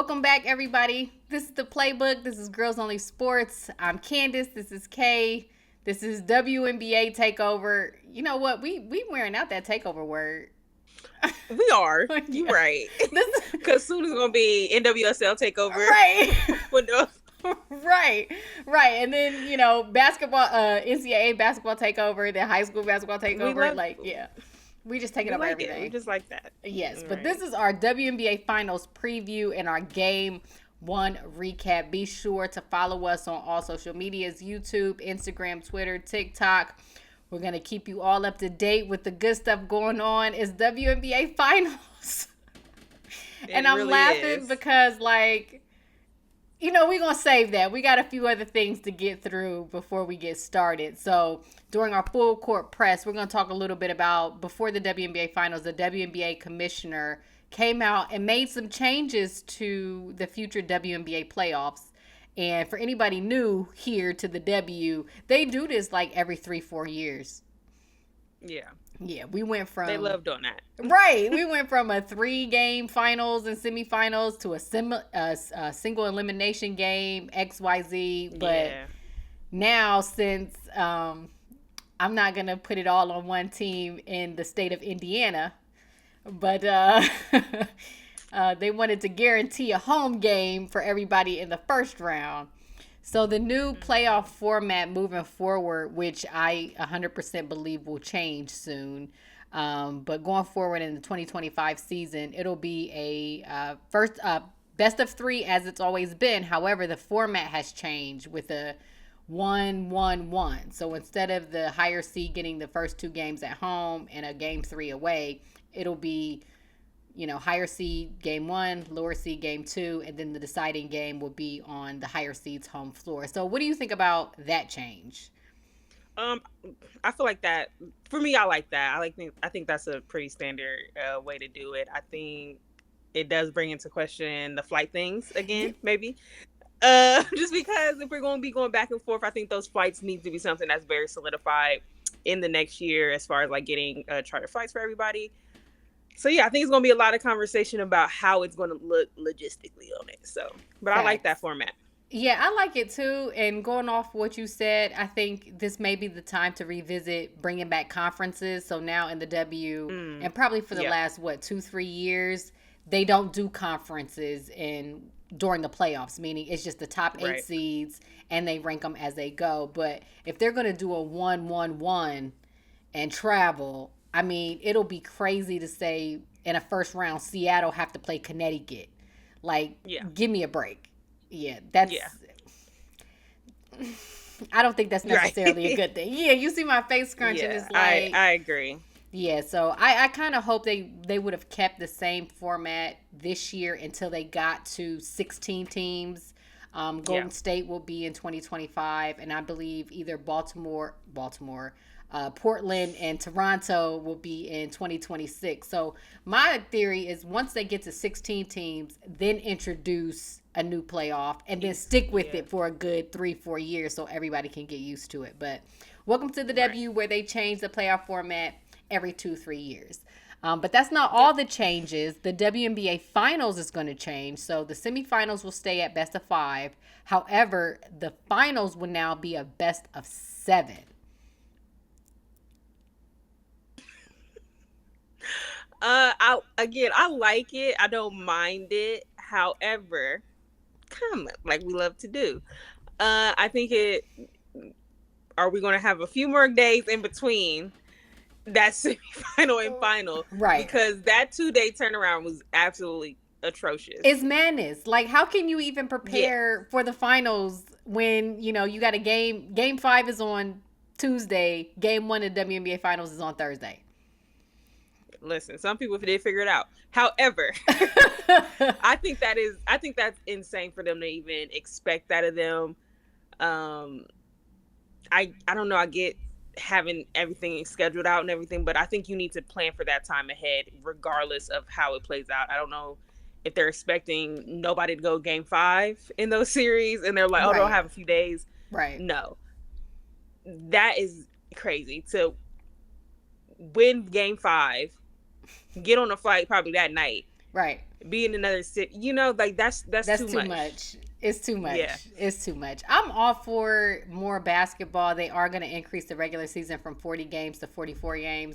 Welcome back, everybody. This is the Playbook. This is Girls Only Sports. I'm Candace. This is Kay. This is WNBA Takeover. You know what? We wearing out that takeover word. We are. You right. Because soon it's going to be NWSL Takeover. Right. Window. Right. And then, basketball, NCAA basketball takeover, the high school basketball takeover. We just take it over everything. We just like that. Yes, but this is our WNBA Finals preview and our Game 1 recap. Be sure to follow us on all social medias, YouTube, Instagram, Twitter, TikTok. We're going to keep you all up to date with the good stuff going on. It's WNBA Finals. And I'm really laughing because, we're going to save that. We got a few other things to get through before we get started. So during our full court press, we're going to talk a little bit about, before the WNBA Finals, the WNBA commissioner came out and made some changes to the future WNBA playoffs. And for anybody new here to the W, they do this like every 3-4 years. Yeah, we went from... They love doing that. Right. We went from a 3-game finals and semifinals to a single elimination game, XYZ. But now, since I'm not going to put it all on one team in the state of Indiana, but they wanted to guarantee a home game for everybody in the first round. So the new playoff format moving forward, which I 100% believe will change soon, but going forward in the 2025 season, it'll be a first best of 3 as it's always been. However, the format has changed with a 1-1-1. So instead of the higher seed getting the first 2 games at home and a game 3 away, it'll be higher seed game 1, lower seed game 2, and then the deciding game will be on the higher seed's home floor. So what do you think about that change? I feel like that, for me, I like that. I think that's a pretty standard way to do it. I think it does bring into question the flight things again, maybe. Just because if we're going to be going back and forth, I think those flights need to be something that's very solidified in the next year as far as getting charter flights for everybody. So, I think it's going to be a lot of conversation about how it's going to look logistically on it. So, but I like that format. Yeah, I like it too. And going off what you said, I think this may be the time to revisit bringing back conferences. So now in the W, and probably for the last, 2-3 years, they don't do conferences during the playoffs, meaning it's just the top 8 seeds and they rank them as they go. But if they're going to do a 1-1-1 and travel, I mean, it'll be crazy to say in a first round, Seattle have to play Connecticut. Give me a break. Yeah, that's... Yeah. I don't think that's necessarily a good thing. Yeah, you see my face crunching. It's like... I agree. Yeah, so I kind of hope they would have kept the same format this year until they got to 16 teams. Golden State will be in 2025, and I believe either Baltimore, Portland and Toronto will be in 2026. So my theory is once they get to 16 teams, then introduce a new playoff and then stick with it for a good 3-4 years so everybody can get used to it. But welcome to the W, where they change the playoff format every 2-3 years. But that's not all the changes. The WNBA Finals is going to change. So the semifinals will stay at best of 5. However, the finals will now be a best of 7. I like it. I don't mind it. However, like we love to do. I think are we going to have a few more days in between that semifinal and final? Right. Because that 2-day turnaround was absolutely atrocious. It's madness. How can you even prepare for the finals when, you got a game? Game 5 is on Tuesday. Game 1 of the WNBA Finals is on Thursday. Listen, some people did figure it out. However, I think that's insane for them to even expect that of them. I don't know. I get having everything scheduled out and everything, but I think you need to plan for that time ahead, regardless of how it plays out. I don't know if they're expecting nobody to go game 5 in those series, and they're like, they'll have a few days. Right. No, that is crazy. To win game 5, get on a flight probably that night, Right. Be in another city. You know, like that's That's too too much. much. It's too much. Yeah. It's too much. I'm all for more basketball. They are going to increase the regular season from 40 games to 44 games.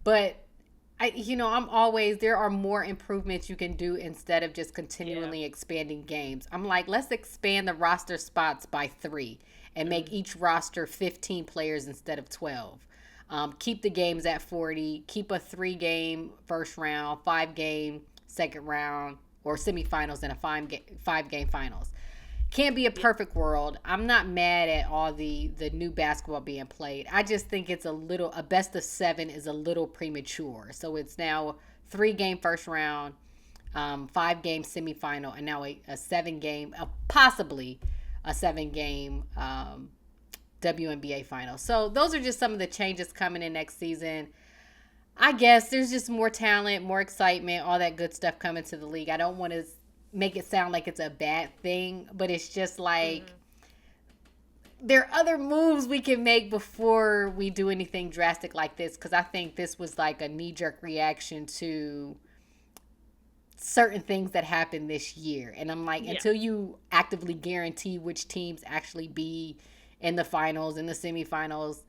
But I'm always, there are more improvements you can do instead of just continually expanding games. I'm like, let's expand the roster spots by 3 and make each roster 15 players instead of 12. Keep the games at 40. Keep a 3-game first round, 5-game second round, or semifinals, and a 5-game finals. Can't be a perfect world. I'm not mad at all the new basketball being played. I just think it's a best of 7 is a little premature. So it's now 3-game first round, 5-game semifinal, and now a 7-game, possibly a 7-game WNBA final. So those are just some of the changes coming in next season. I guess there's just more talent, more excitement, all that good stuff coming to the league. I don't want to make it sound like it's a bad thing, but it's just like there are other moves we can make before we do anything drastic like this, because I think this was like a knee-jerk reaction to certain things that happened this year. And I'm like, until you actively guarantee which teams actually be in the finals, in the semifinals,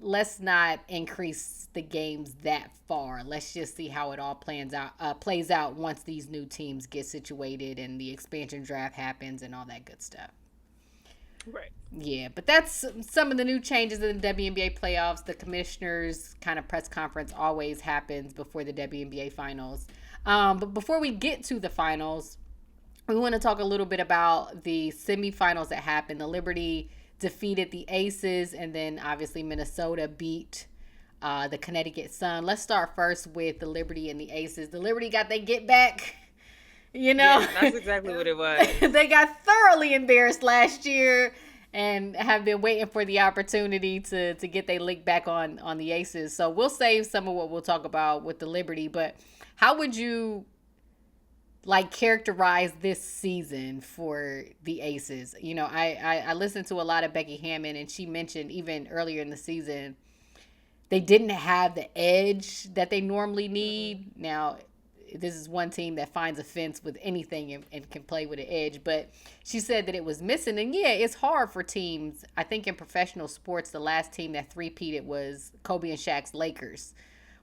let's not increase the games that far. Let's just see how it all plays out once these new teams get situated and the expansion draft happens and all that good stuff. Right. Yeah, but that's some of the new changes in the WNBA playoffs. The commissioner's kind of press conference always happens before the WNBA finals. But before we get to the finals, we want to talk a little bit about the semifinals that happened. The Liberty defeated the Aces, and then obviously Minnesota beat the Connecticut Sun. Let's start first with the Liberty and the Aces. The Liberty got their get back. Yeah, that's exactly what it was. They got thoroughly embarrassed last year and have been waiting for the opportunity to get their lick back on the Aces. So we'll save some of what we'll talk about with the Liberty. But how would you characterize this season for the Aces? I listened to a lot of Becky Hammon, and she mentioned even earlier in the season they didn't have the edge that they normally need. Now, this is one team that finds a fence with anything and can play with an edge, but she said that it was missing. And yeah, it's hard for teams. I think in professional sports, the last team that three-peated was Kobe and Shaq's Lakers,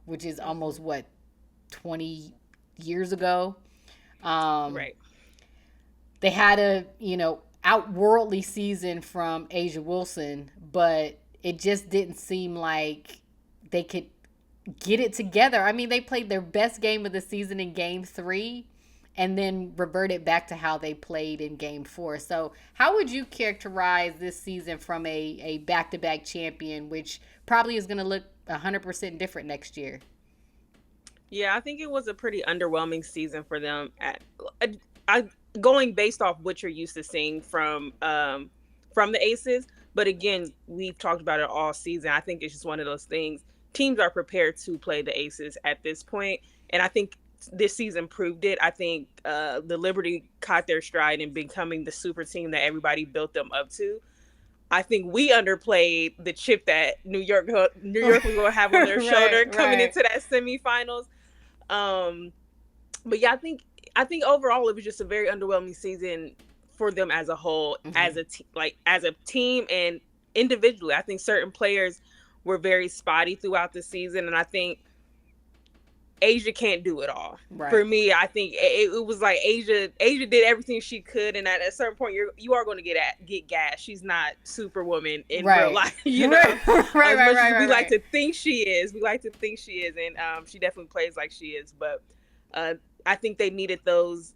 which is almost 20 years ago. Right. They had a outworldly season from Asia Wilson, but it just didn't seem like they could get it together. I mean, they played their best game of the season in Game 3 and then reverted back to how they played in Game 4. So how would you characterize this season from a back-to-back champion, which probably is going to look 100% different next year? Yeah, I think it was a pretty underwhelming season for them. Going based off what you're used to seeing from the Aces. But again, we've talked about it all season. I think it's just one of those things. Teams are prepared to play the Aces at this point, and I think this season proved it. I think the Liberty caught their stride in becoming the super team that everybody built them up to. I think we underplayed the chip that New York was going to have on their shoulder coming into that semifinals. But yeah, I think overall it was just a very underwhelming season for them as a whole, as a team and individually. I think certain players were very spotty throughout the season, and I think Asia can't do it all. Right. For me, I think it was like Asia did everything she could, and at a certain point, you are going to get gas. She's not Superwoman in real life, Right. We like to think she is. And she definitely plays like she is. But I think they needed those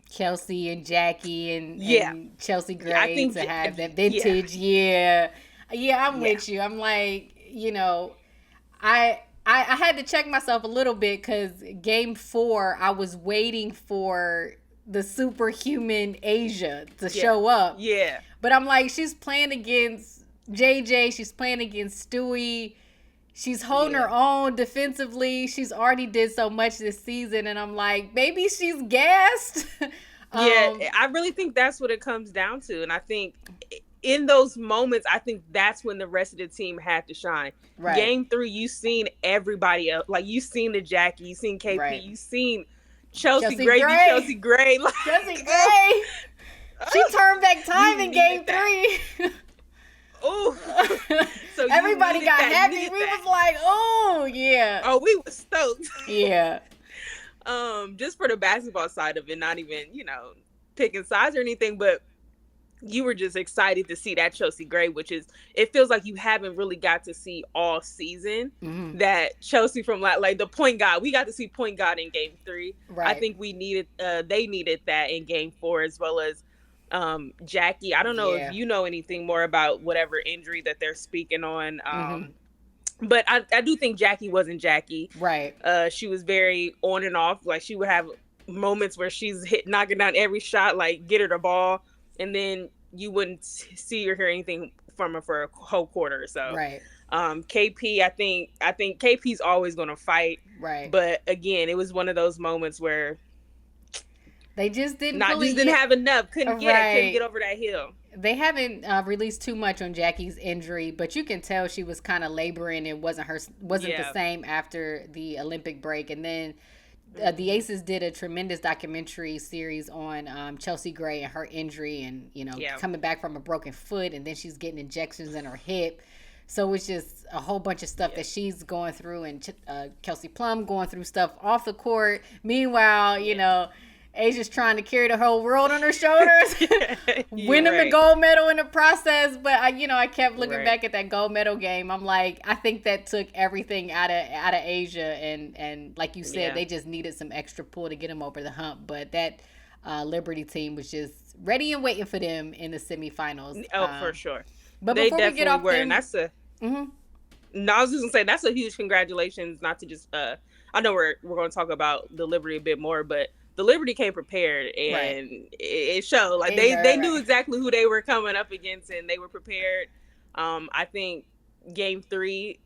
Chelsea and Jackie and Chelsea Gray to have that vintage. Yeah, I'm with you. I'm like, I had to check myself a little bit because Game 4, I was waiting for the superhuman Asia to show up. Yeah. But I'm like, she's playing against JJ. She's playing against Stewie. She's holding her own defensively. She's already did so much this season. And I'm like, maybe she's gassed. I really think that's what it comes down to. And I think in those moments, I think that's when the rest of the team had to shine. Right. Game 3, you seen everybody else. Like, you seen the Jackie, you seen KP, Right. you seen Chelsea Chelsea Gray be Gray. Chelsea Gray. Like, Chelsea Gray. She turned back time in game 3. Oh, so everybody got happy. We was like, oh yeah. Oh, we was stoked. Yeah. Just for the basketball side of it, not even, picking sides or anything, but you were just excited to see that Chelsea Gray, which is, it feels like you haven't really got to see all season. Mm-hmm. That Chelsea from like the point guard, we got to see point guard in game 3. Right. I think they needed that in game 4, as well as Jackie. I don't know if you know anything more about whatever injury that they're speaking on. But I do think Jackie wasn't Jackie. Right. She was very on and off. Like, she would have moments where she's knocking down every shot, like get her the ball, and then you wouldn't see or hear anything from her for a whole quarter or so. Right. KP, I think KP's always going to fight. Right. But again, it was one of those moments where they just didn't have enough. Couldn't get over that hill. They haven't released too much on Jackie's injury, but you can tell she was kind of laboring. It wasn't the same after the Olympic break. And then the Aces did a tremendous documentary series on Chelsea Gray and her injury, and coming back from a broken foot, and then she's getting injections in her hip. So it's just a whole bunch of stuff that she's going through, and Kelsey Plum going through stuff off the court. Meanwhile, Asia's trying to carry the whole world on her shoulders, win them the gold medal in the process. But I kept looking back at that gold medal game. I'm like, I think that took everything out of Asia, and like you said, they just needed some extra pull to get them over the hump. But that Liberty team was just ready and waiting for them in the semifinals. Oh, for sure. But before we get off, and that's a. Mm-hmm. No, I was just gonna say that's a huge congratulations. Not to just. I know we're going to talk about the Liberty a bit more, but the Liberty came prepared, and it showed. Like, they knew exactly who they were coming up against, and they were prepared. I think game 3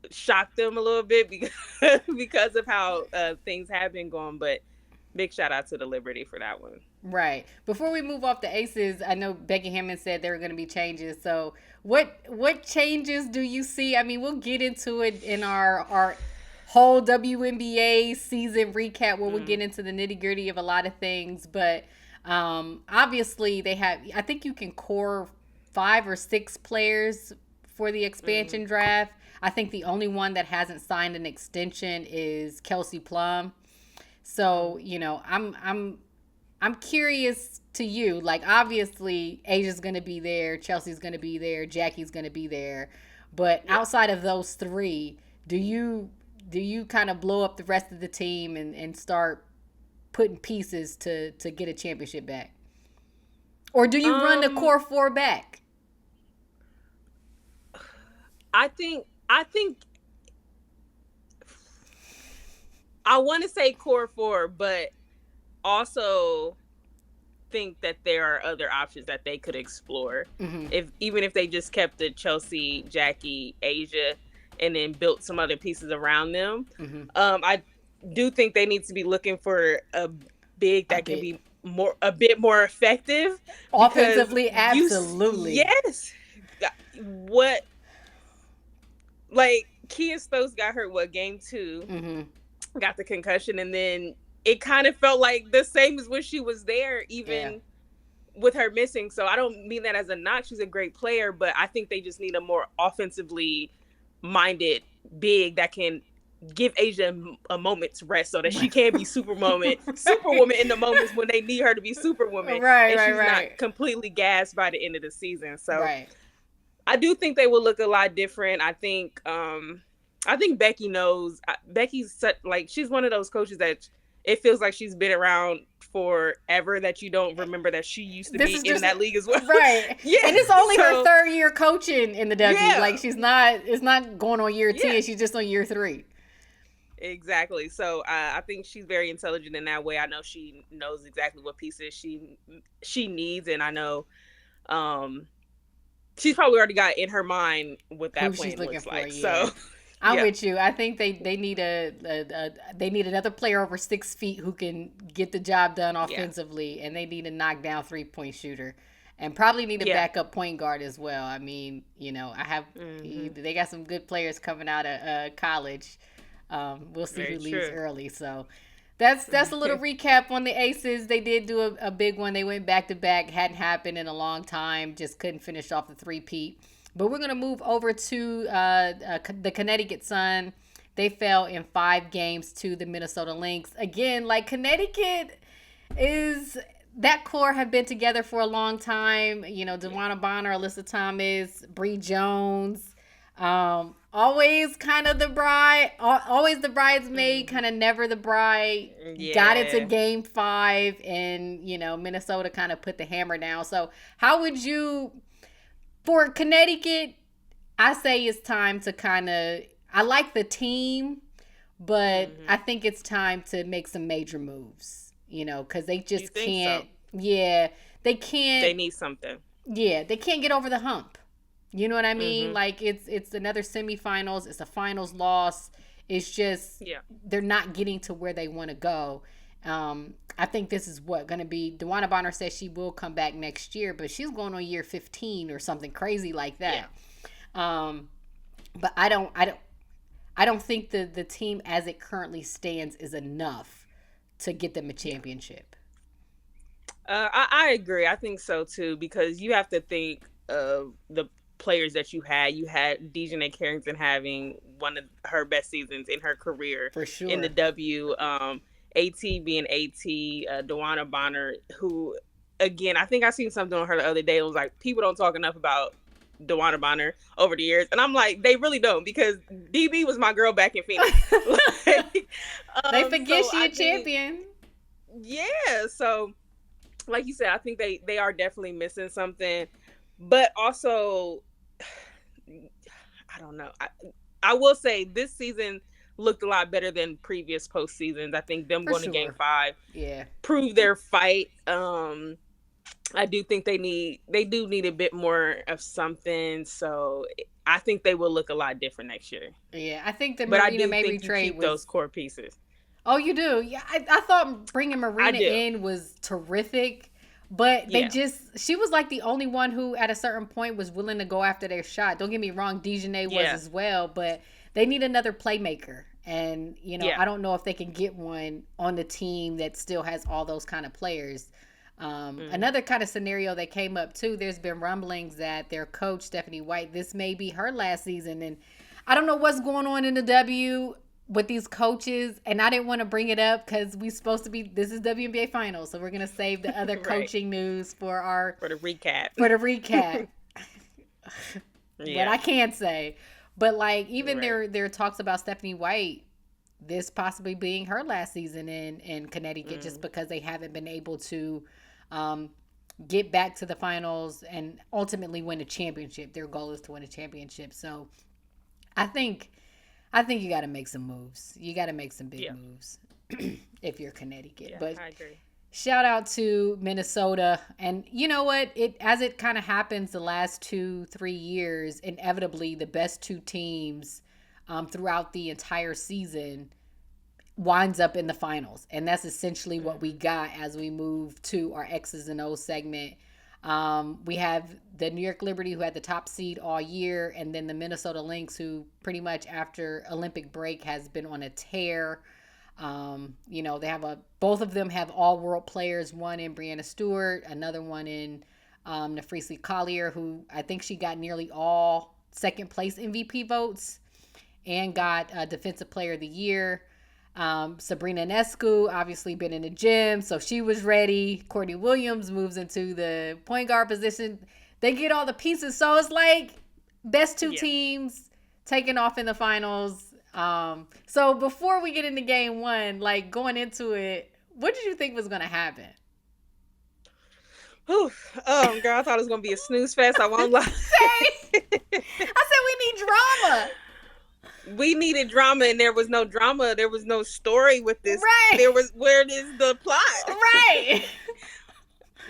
shocked them a little bit because of how things have been going, but big shout out to the Liberty for that one. Right. Before we move off the Aces, I know Becky Hammond said there were going to be changes. So what changes do you see? I mean, we'll get into it in our whole WNBA season recap, where we'll get into the nitty gritty of a lot of things. But obviously I think you can core 5 or 6 players for the expansion draft. I think the only one that hasn't signed an extension is Kelsey Plum. So, I'm curious to you. Like, obviously, Asia's going to be there, Chelsea's going to be there, Jackie's going to be there. But outside of those 3, do you kind of blow up the rest of the team and start putting pieces to get a championship back? Or do you run the core 4 back? I think I want to say core 4, but also think that there are other options that they could explore. Even if they just kept the Chelsea, Jackie, Asia, and then built some other pieces around them. I do think they need to be looking for a big that can be a bit more effective offensively. Absolutely. Yes. Like, Kia Stokes got hurt game 2, got the concussion, and then it kind of felt like the same as when she was there, even with her missing. So I don't mean that as a knock. She's a great player, but I think they just need a more offensively minded big that can give Asia a moment's rest, so that she can be superwoman in the moments when they need her to be superwoman. Right. Not completely gassed by the end of the season. So I do think they will look a lot different. I think Becky knows. Becky's she's one of those coaches that it feels like she's been around forever, that you don't remember that she used to be in that league as well. Right. Yeah. And it's only her 3rd year coaching in the W. Yeah. Like, it's not going on year 10. She's just on year 3. Exactly. So I think she's very intelligent in that way. I know she knows exactly what pieces she needs, and I know she's probably already got in her mind what that plan looks like. So I'm with you. I think they need they need another player over 6 feet who can get the job done offensively, and they need a knockdown 3-point shooter. and probably need a Yeah. backup point guard as well. I mean, they got some good players coming out of college. We'll see Very who leaves true. early. So that's a little recap on the Aces. They did do a big one. They went back to back. Hadn't happened in a long time. Just couldn't finish off the three-peat. But we're gonna move over to the Connecticut Sun. They fell in 5 games to the Minnesota Lynx. Again, like Connecticut is that core have been together for a long time. DeWanna Bonner, Alyssa Thomas, Bree Jones. Always kind of the bride, always the bridesmaid, kind of never the bride. Yeah. Got it to game 5, and Minnesota kind of put the hammer down. So how would you, for Connecticut, I say it's time to kind of, I like the team, but I think it's time to make some major moves, because they just can't. So? Yeah, they can't. They need something. Yeah, they can't get over the hump. You know what I mean? Like it's another semifinals. It's a finals loss. It's just they're not getting to where they want to go. I think this is going to be. DeWanna Bonner says she will come back next year, but she's going on year 15 or something crazy like that. Yeah. But I don't think the team as it currently stands is enough to get them a championship. I agree. I think so too, because you have to think of the players that you had. You had Dejanay Carrington having one of her best seasons in her career, for sure, in the W. AT being AT, DeWanna Bonner, who, again, I think I seen something on her the other day. It was like, people don't talk enough about DeWanna Bonner over the years, and I'm like, they really don't, because DB was my girl back in Phoenix. They forget she a champion. Yeah, so like you said, I think they are definitely missing something, but also, I don't know. I will say this season looked a lot better than previous postseasons. I think them going to Game 5 proved their fight. I do think they do need a bit more of something, so I think they will look a lot different next year. Yeah, I think the Marina Mabry trade was those core pieces. Oh, you do? Yeah, I thought bringing Marina in was terrific, but she was like the only one who at a certain point was willing to go after their shot. Don't get me wrong, Dejanay was as well, but they need another playmaker. And, I don't know if they can get one on the team that still has all those kind of players. Another kind of scenario that came up too, there's been rumblings that their coach, Stephanie White, this may be her last season. And I don't know what's going on in the W with these coaches. And I didn't want to bring it up because this is WNBA Finals. So we're going to save the other coaching news for the recap. But I can't say. But like even there are talks about Stephanie White, this possibly being her last season in Connecticut, just because they haven't been able to get back to the finals and ultimately win a championship. Their goal is to win a championship. So I think you got to make some moves. You got to make some big moves if you're Connecticut. Yeah, but I agree. Shout out to Minnesota. And you know what? As it kind of happens the last 2-3 years, inevitably the best 2 teams throughout the entire season winds up in the finals. And that's essentially what we got as we move to our X's and O's segment. We have the New York Liberty, who had the top seed all year, and then the Minnesota Lynx, who pretty much after Olympic break has been on a tear. They have both of them have all world players, one in Breanna Stewart, another one in Nafreesi Collier, who I think she got nearly all second place MVP votes and got Defensive Player of the Year. Sabrina Ionescu obviously been in the gym, so she was ready. Courtney Williams moves into the point guard position. They get all the pieces, so it's like best 2 teams taking off in the finals. So before we get into game 1, like going into it, what did you think was going to happen? Girl, I thought it was going to be a snooze fest. I won't lie. I said we need drama. We needed drama, and there was no drama. There was no story with this. Right. Where is the plot? Right.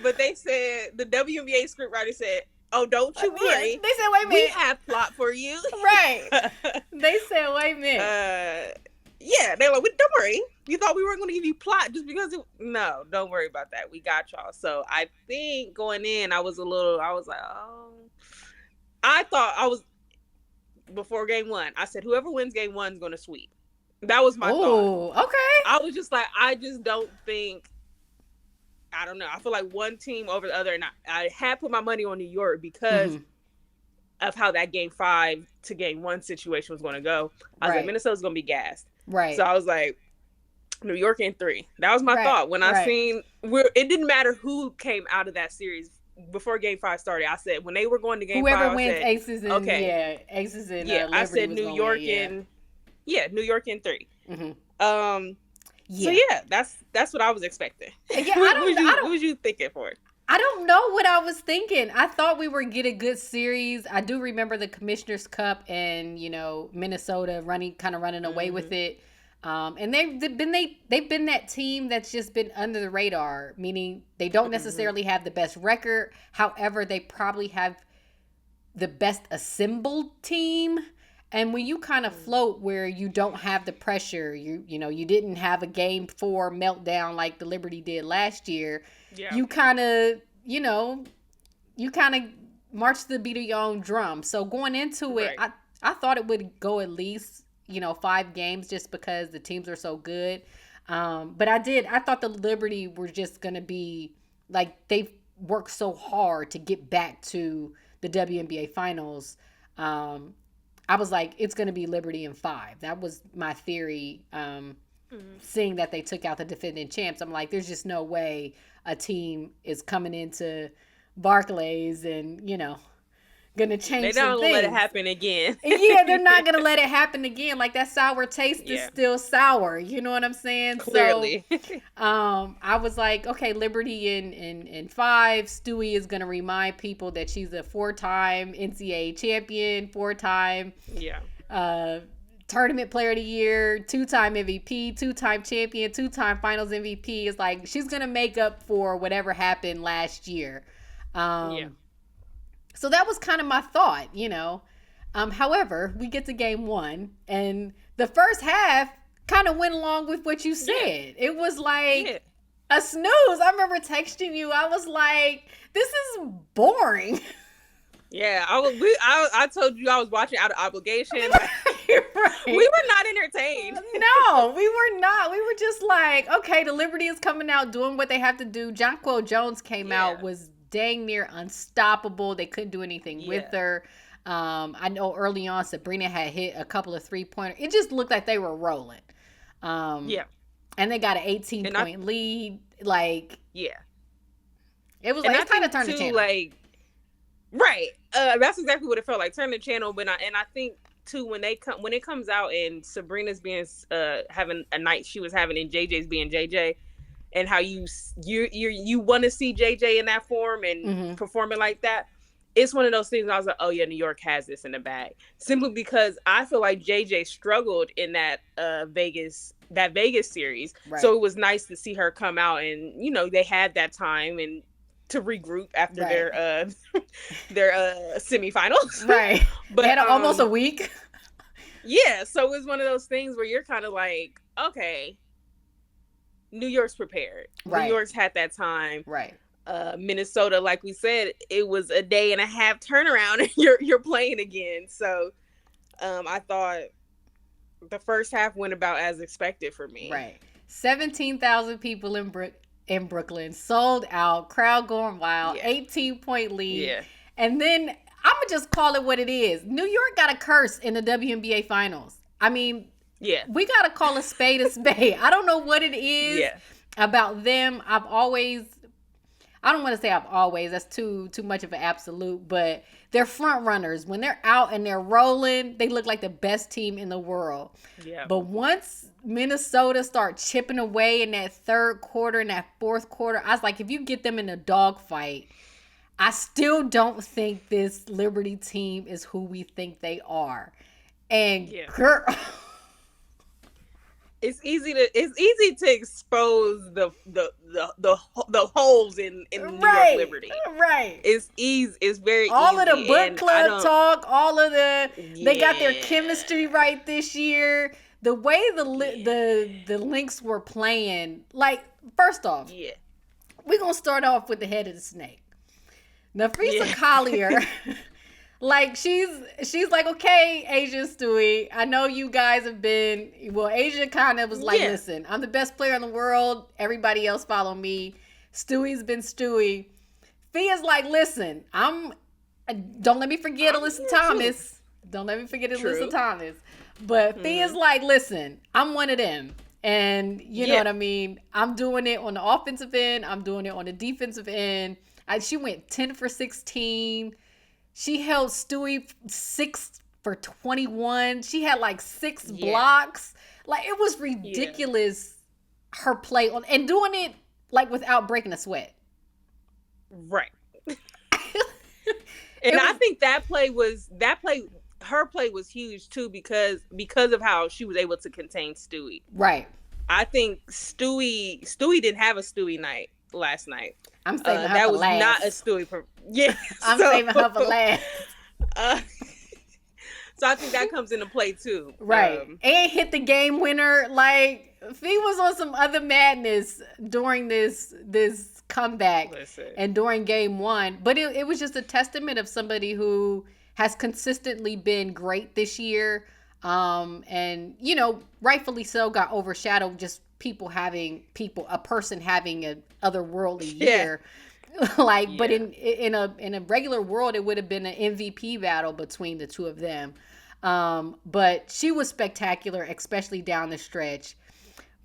But they said, the WNBA scriptwriter said, oh, don't you worry. They said, wait a minute. We have plot for you. Right. They said, wait a minute. They're like, don't worry. You thought we weren't going to give you plot just because no, don't worry about that. We got y'all. So I think going in, I was like, oh, I thought I was, before game one, I said, whoever wins game one is going to sweep. That was my thought. Oh, okay. I was just like, I just don't think, I don't know. I feel like one team over the other, and I had put my money on New York because of how that game 5 to game 1 situation was going to go. I was like, Minnesota's going to be gassed. Right. So I was like, New York in 3. That was my thought. When I seen, it didn't matter who came out of that series before game 5 started. I said, when they were going to game 5, whoever wins, I said, Aces and, Aces and Liberty I said New York win, New York in 3. Mm-hmm. So yeah, that's what I was expecting. Yeah, what was you thinking for? I don't know what I was thinking. I thought we were get a good series. I do remember the Commissioner's Cup and Minnesota running away with it. And they've been that team that's just been under the radar, meaning they don't necessarily have the best record. However, they probably have the best assembled team. And when you kind of float where you don't have the pressure, you didn't have a game 4 meltdown like the Liberty did last year. Yeah. You kind of march to the beat of your own drum. So going into it, I thought it would go at least 5 games just because the teams are so good. But I thought the Liberty were just going to be like, they've worked so hard to get back to the WNBA Finals. I was like, it's going to be Liberty in 5. That was my theory. Seeing that they took out the defending champs, I'm like, there's just no way a team is coming into Barclays and, gonna change some things. They don't let it happen again. Yeah, they're not gonna let it happen again. Like, that sour taste is still sour. You know what I'm saying? Clearly. So, I was like, okay, Liberty in 5. Stewie is gonna remind people that she's a 4-time NCAA champion, 4-time tournament player of the year, 2-time MVP, 2-time champion, 2-time finals MVP. It's like, she's gonna make up for whatever happened last year. So that was kind of my thought, However, we get to game 1, and the first half kind of went along with what you said. Yeah. It was like a snooze. I remember texting you. I was like, this is boring. Yeah, I told you I was watching out of obligation. Right. We were not entertained. No, we were not. We were just like, okay, the Liberty is coming out doing what they have to do. Jonquel Jones came out, was dang near unstoppable. They couldn't do anything with her. I know early on Sabrina had hit a couple of 3-pointers. It just looked like they were rolling. And they got an 18-point lead. Like, it was like, it's kind of turned the channel. Like, right. That's exactly what it felt like. Turn the channel. But I think too, when it comes out and Sabrina's being having a night she was having and JJ's being JJ. And how you want to see JJ in that form and performing like that. It's one of those things I was like, oh yeah, New York has this in the bag. Simply because I feel like JJ struggled in that Vegas series. Right. So it was nice to see her come out and, they had that time and to regroup after their semifinals. Right. But they had almost a week. Yeah. So it was one of those things where you're kind of like, okay, New York's prepared. Right. New York's had that time. Right. Minnesota, like we said, it was a day and a half turnaround and you're playing again. So I thought the first half went about as expected for me. Right. 17,000 people in Brooklyn, sold out, crowd going wild, 18-point lead. Yeah. And then I'm going to just call it what it is. New York got a curse in the WNBA Finals. I mean, we got to call a spade a spade. I don't know what it is about them. I don't want to say that's too much of an absolute, but they're front runners. When they're out and they're rolling, they look like the best team in the world. Yeah. But once Minnesota start chipping away in that 3rd quarter and that 4th quarter, I was like, if you get them in a dogfight, I still don't think this Liberty team is who we think they are. And girl, it's easy to expose the holes in New York Liberty. Right. It's easy. It's very all easy. Of the book club talk, all of the they got their chemistry right this year. the way the Lynx were playing, like, first off, Yeah. we're gonna start off with the head of the snake. Nafisa Yeah. Collier, like she's like, okay, Asia Stewie, I know you guys have been, well, Asia kind of was like, Yeah. listen, I'm the best player in the world. Everybody else follow me. Stewie's been Stewie. Fia's like, listen, don't let me forget Alyssa Thomas. Don't let me forget Alyssa Thomas. But Fia's like, listen, I'm one of them. And you know what I mean? I'm doing it on the offensive end. I'm doing it on the defensive end. She went 10 for 16. She held Stewie 6 for 21. She had like 6 blocks. Like, it was ridiculous, her play on, and doing it like without breaking a sweat. Right. And I think her play was huge too, because of how she was able to contain Stewie. Right. I think Stewie didn't have a Stewie night last night. I'm saving her for last. That was not a Stewie. Yeah. I'm saving her for last. So I think that comes into play too. Right. And hit the game winner. Like, Fee was on some other madness during this comeback. Listen. And during game 1. But it was just a testament of somebody who has consistently been great this year. And, you know, rightfully so, got overshadowed just a person having an otherworldly year. Like, but in a regular world, it would have been an MVP battle between the two of them. But she was spectacular, especially down the stretch.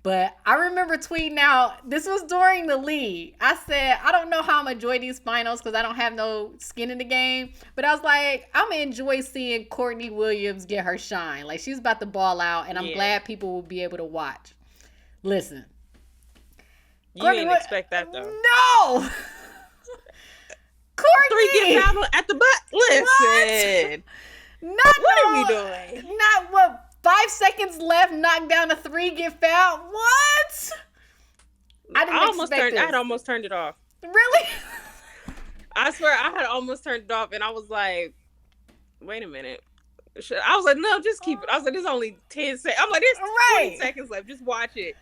But I remember tweeting out, this was during the league. I said, I don't know how I'm going to enjoy these finals because I don't have no skin in the game. But I was like, I'm going to enjoy seeing Courtney Williams get her shine. Like, she's about to ball out, and I'm glad people will be able to watch. Listen. You didn't expect that, though. No! Courtney! 3 get fouled at the butt. Listen. What are we doing? Not what? 5 seconds left, knock down a 3, get fouled. What? I had almost turned it off. Really? I swear, I had almost turned it off, and I was like, wait a minute. I was like, no, just keep it. I was like, there's only 10 seconds. I'm like, there's 20 seconds left. Just watch it.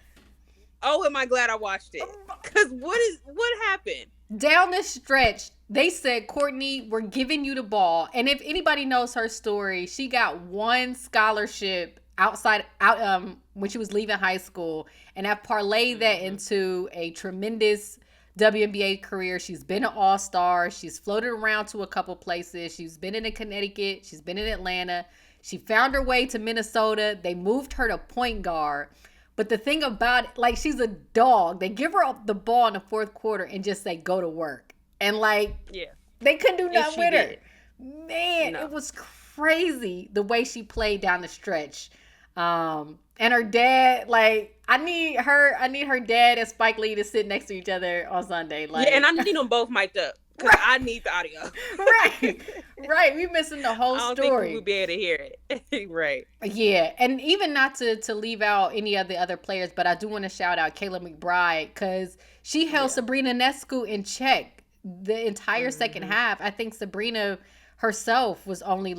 Oh, am I glad I watched it? Because what happened? Down the stretch, they said, Courtney, we're giving you the ball. And if anybody knows her story, she got 1 scholarship when she was leaving high school, and have parlayed that into a tremendous WNBA career. She's been an all-star. She's floated around to a couple places. She's been in Connecticut. She's been in Atlanta. She found her way to Minnesota. They moved her to point guard. But the thing about it, like, she's a dog. They give her the ball in the 4th quarter and just say, go to work. And, like, they couldn't do nothing with her. Man, It was crazy the way she played down the stretch. And her dad, like, I need her dad and Spike Lee to sit next to each other on Sunday. Like, and I need them both mic'd up. Because I need the audio. Right. We missing the whole story. I don't think we'll be able to hear it. Right. Yeah. And even not to leave out any of the other players, but I do want to shout out Kayla McBride, because she held Sabrina Nescu in check the entire second half. I think Sabrina herself was only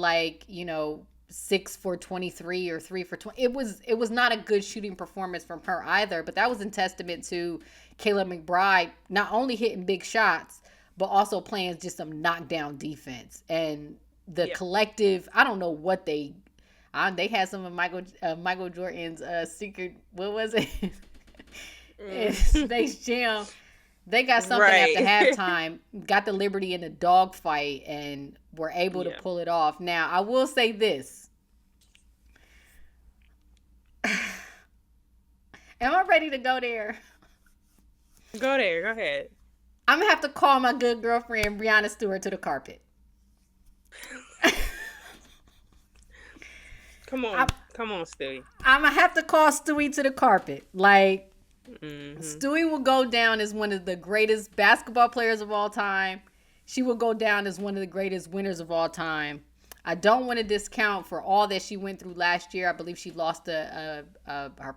6 for 23 or 3 for 20. It was not a good shooting performance from her either, but that was in testament to Kayla McBride not only hitting big shots, but also playing just some knockdown defense. And the collective, I don't know what they had some of Michael Jordan's secret, what was it? Space Jam. They got something after halftime, got the Liberty in a dogfight, and were able to pull it off. Now, I will say this. Am I ready to go there? Go there. Go ahead. I'm going to have to call my good girlfriend, Brianna Stewart, to the carpet. Come on, Stewie. I'm going to have to call Stewie to the carpet. Like, Stewie will go down as one of the greatest basketball players of all time. She will go down as one of the greatest winners of all time. I don't want to discount for all that she went through last year. I believe she lost her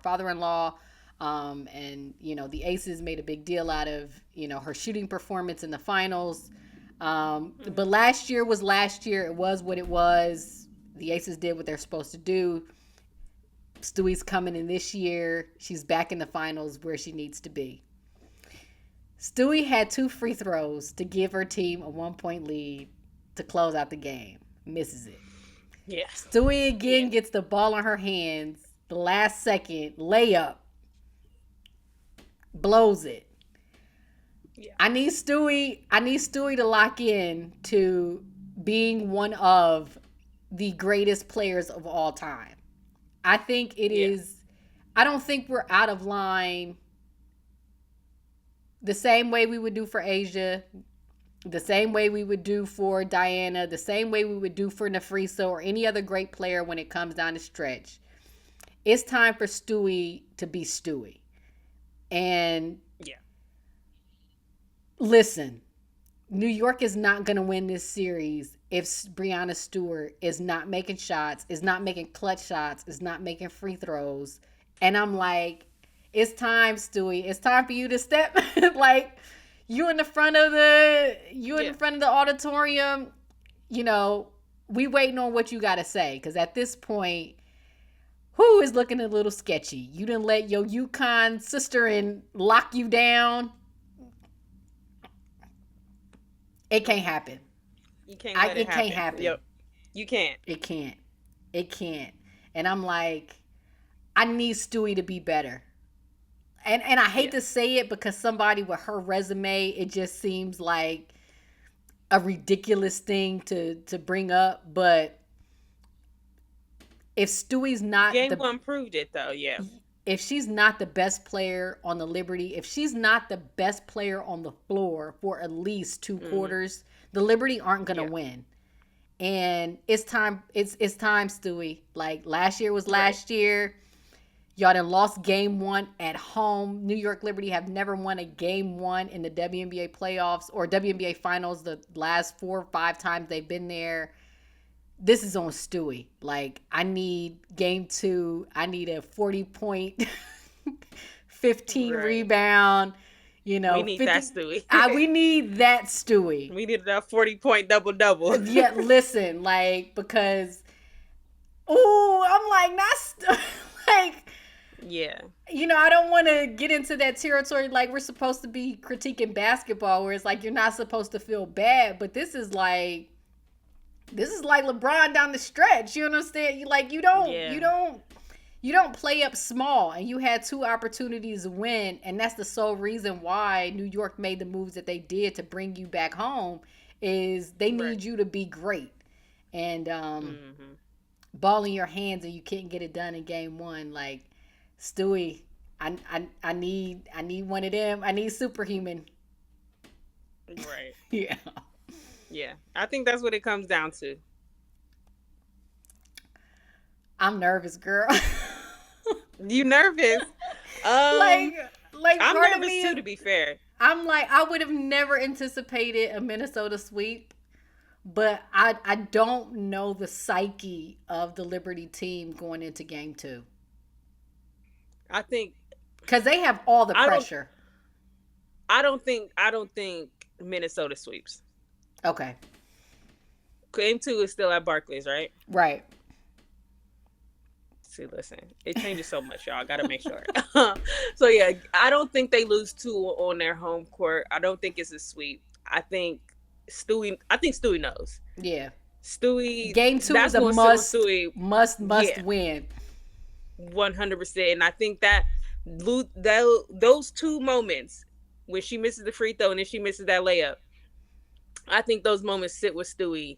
father-in-law. And, the Aces made a big deal out of, her shooting performance in the finals. But last year was last year. It was what it was. The Aces did what they're supposed to do. Stewie's coming in this year. She's back in the finals where she needs to be. Stewie had 2 free throws to give her team a 1-point lead to close out the game. Misses it. Yeah. Stewie again gets the ball in her hands. The last second layup. Blows it. Yeah. I need Stewie to lock in to being one of the greatest players of all time. I think it is. I don't think we're out of line the same way we would do for Asia, the same way we would do for Diana, the same way we would do for Nafrisa or any other great player when it comes down the stretch. It's time for Stewie to be Stewie. And listen, New York is not going to win this series if Breanna Stewart is not making shots, is not making clutch shots, is not making free throws. And I'm like, it's time, Stewie. It's time for you to step. Like, you in the front of the auditorium. You know, we waiting on what you got to say. Because at this point, who is looking a little sketchy? You didn't let your UConn sister and lock you down. It can't happen. You can't let it happen. Can't happen. Yep. You can't. It can't. And I'm like, I need Stewie to be better. And I hate to say it because somebody with her resume, it just seems like a ridiculous thing to bring up. But if Stewie's not Game 1 proved it though, yeah. If she's not the best player on the Liberty, if she's not the best player on the floor for at least 2 quarters, the Liberty aren't going to win. And it's time, Stewie. Like, last year was last year. Y'all done lost game 1 at home. New York Liberty have never won a game 1 in the WNBA playoffs or WNBA finals the last 4 or 5 times they've been there. This is on Stewie. Like, I need game 2. I need a 40-point, 15 rebound. You know, we need 50, that Stewie. We need that Stewie. We need that 40-point double-double. Yeah, listen, like, because, I'm like, not like, yeah. You know, I don't want to get into that territory like we're supposed to be critiquing basketball where it's like you're not supposed to feel bad, but this is like LeBron down the stretch. You understand? You don't play up small, and you had 2 opportunities to win, and that's the sole reason why New York made the moves that they did to bring you back home. Is they need you to be great, and ball in your hands, and you can't get it done in game 1. Like, Stewie, I need one of them. I need superhuman. Right. Yeah. Yeah, I think that's what it comes down to. I'm nervous, girl. You nervous? Like I'm part nervous of me, too, to be fair. I'm like, I would have never anticipated a Minnesota sweep, but I don't know the psyche of the Liberty team going into game 2. I think because they have all the pressure. I don't think Minnesota sweeps. Okay. Game 2 is still at Barclays, right? Right. See, listen, it changes so much, y'all. Gotta make sure. So yeah, I don't think they lose 2 on their home court. I don't think it's a sweep. I think Stewie knows. Yeah. Stewie. Game 2 is a must win. 100%, and I think that those 2 moments when she misses the free throw and then she misses that layup, I think those moments sit with Stewie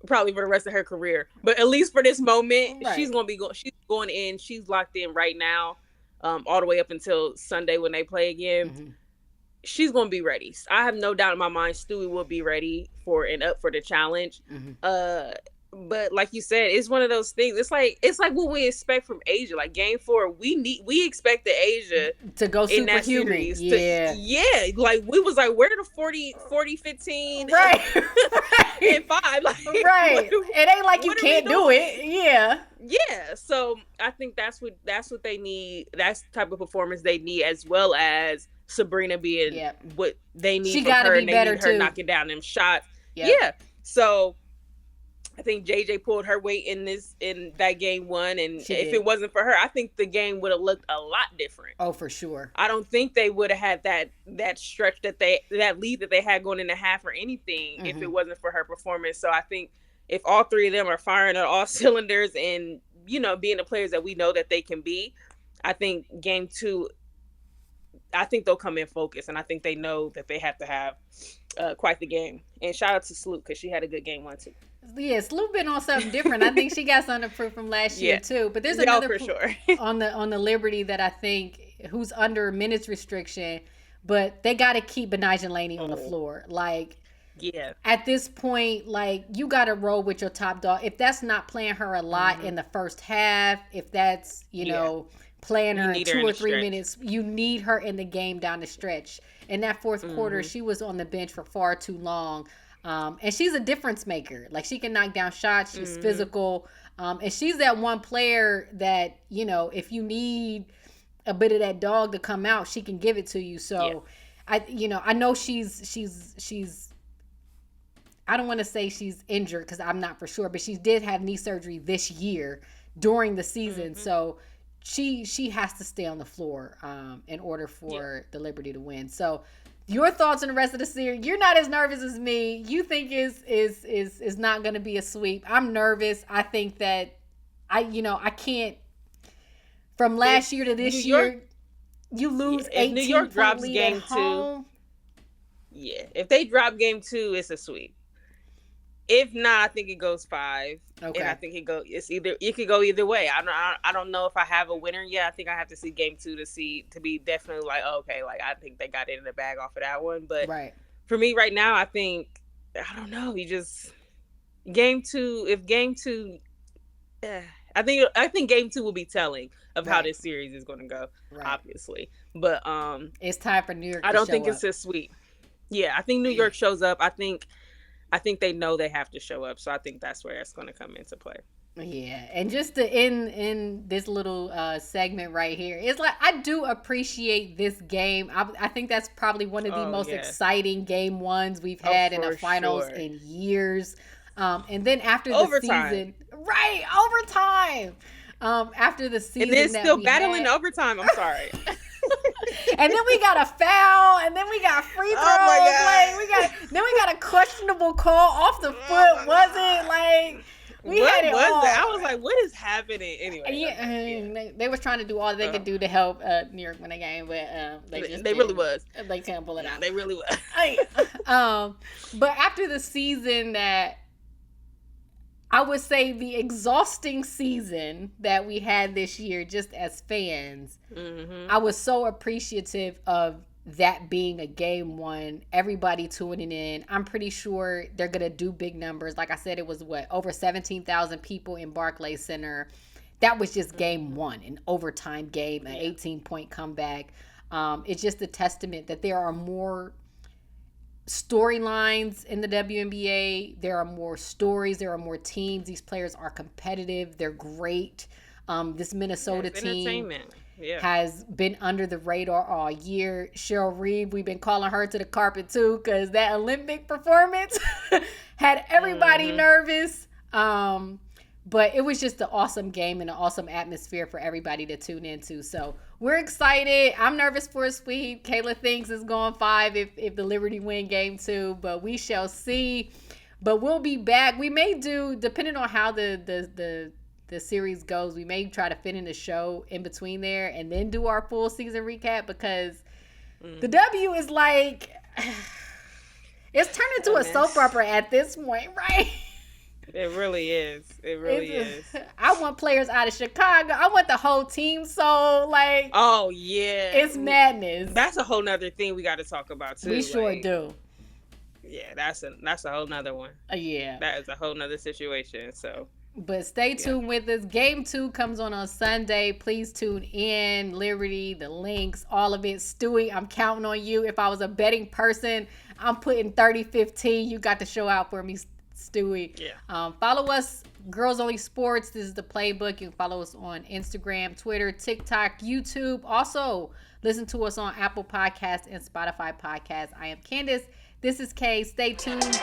probably for the rest of her career. But at least for this moment, she's going in. She's locked in right now, all the way up until Sunday when they play again. Mm-hmm. She's going to be ready. I have no doubt in my mind Stewie will be ready for and up for the challenge. Mm-hmm. But like you said, it's one of those things. It's like what we expect from Asia. Like game 4, we expected Asia to go in that series. Yeah. Like we was like, where did the 40, 15, right, and 5? Like, right. It ain't like you can't do it. Yeah. Yeah. So I think that's what they need. That's the type of performance they need, as well as Sabrina being what they need. She got to be better too. Her knocking down them shots. Yep. Yeah. So I think JJ pulled her weight in that game one, and She if did. it wasn't for her, I think the game would have looked a lot different. Oh, for sure. I don't think they would have had that stretch that lead that they had going into half or anything if it wasn't for her performance. So I think if all three of them are firing at all cylinders and being the players that we know that they can be, I think game two, I think they'll come in focused, and I think they know that they have to have quite the game. And shout out to Sloot because she had a good game one too. Yeah, Sloop been on something different. I think she got something to prove from last year too. But there's another for sure. on the Liberty that I think who's under minutes restriction, but they got to keep Benijah Laney on the floor. Like, at this point, like, you got to roll with your top dog. If that's not playing her a lot in the first half, if that's playing her in 2 or 3 minutes, you need her in the game down the stretch. In that fourth quarter, she was on the bench for far too long. And she's a difference maker. Like, she can knock down shots. She's physical. And she's that one player that, if you need a bit of that dog to come out, she can give it to you. So, I know she's I don't want to say she's injured because I'm not for sure, but she did have knee surgery this year during the season. So she has to stay on the floor in order for the Liberty to win. So, your thoughts on the rest of the series? You're not as nervous as me. You think is not going to be a sweep. I'm nervous. I think that I can't. From last year to this year, you lose 18 New York drops lead game at home. 2. Yeah, if they drop game 2, it's a sweep. If not, I think it goes 5. Okay. And I think it could go either way. I don't know if I have a winner yet. I think I have to see game 2 to be definitely like, okay, like I think they got it in the bag off of that one. But for me right now, I think, I don't know. You just game 2. If game 2, I think game 2 will be telling of how this series is going to go. Obviously, but it's time for New York. I don't think it's a sweep. Yeah, I think New York shows up. I think they know they have to show up, so I think that's where it's going to come into play. Yeah, and just to end this little segment right here, it's like I do appreciate this game. I think that's probably one of the most exciting game ones we've had in the finals in years. And then after the season, overtime. After the season, and then still battling overtime. I'm sorry. And then we got a foul, and then we got free throws. Oh my God. Then we got a questionable call off the foot. Was it like we had it all? I was like, what is happening anyway? They was trying to do all they could do to help New York win the game, but they really was. They couldn't pull it out. They really was. But after the season that, I would say the exhausting season that we had this year just as fans, I was so appreciative of that being a game one, everybody tuning in. I'm pretty sure they're going to do big numbers. Like I said, it was over 17,000 people in Barclays Center. That was just game one, an overtime game, an 18-point comeback. It's just a testament that there are more storylines in the WNBA. There are more stories. There are more teams. These players are competitive. They're great. This Minnesota team has been under the radar all year. Cheryl Reeve, we've been calling her to the carpet too because that Olympic performance had everybody nervous. But it was just an awesome game and an awesome atmosphere for everybody to tune into. So we're excited. I'm nervous for a sweep. Kayla thinks it's going 5 if the Liberty win game 2, but we shall see. But we'll be back. We may do, depending on how the series goes, we may try to fit in a show in between there and then do our full season recap because the W is like, it's turned into a soap opera at this point, right? It really is. It really is. I want players out of Chicago. I want the whole team. So, like, oh yeah, it's madness. That's a whole nother thing we got to talk about too. We sure do. Yeah, that's a whole nother one. Yeah, that is a whole nother situation. So, but stay tuned with us. Game 2 comes on Sunday. Please tune in. Liberty, the links, all of it. Stewie, I'm counting on you. If I was a betting person, I'm putting 30-15. You got to show out for me, Stewie. Yeah. Follow us, Girls Only Sports. This is the Playbook. You can follow us on Instagram, Twitter, TikTok, YouTube. Also, listen to us on Apple Podcasts and Spotify Podcasts. I am Candace. This is Kay. Stay tuned.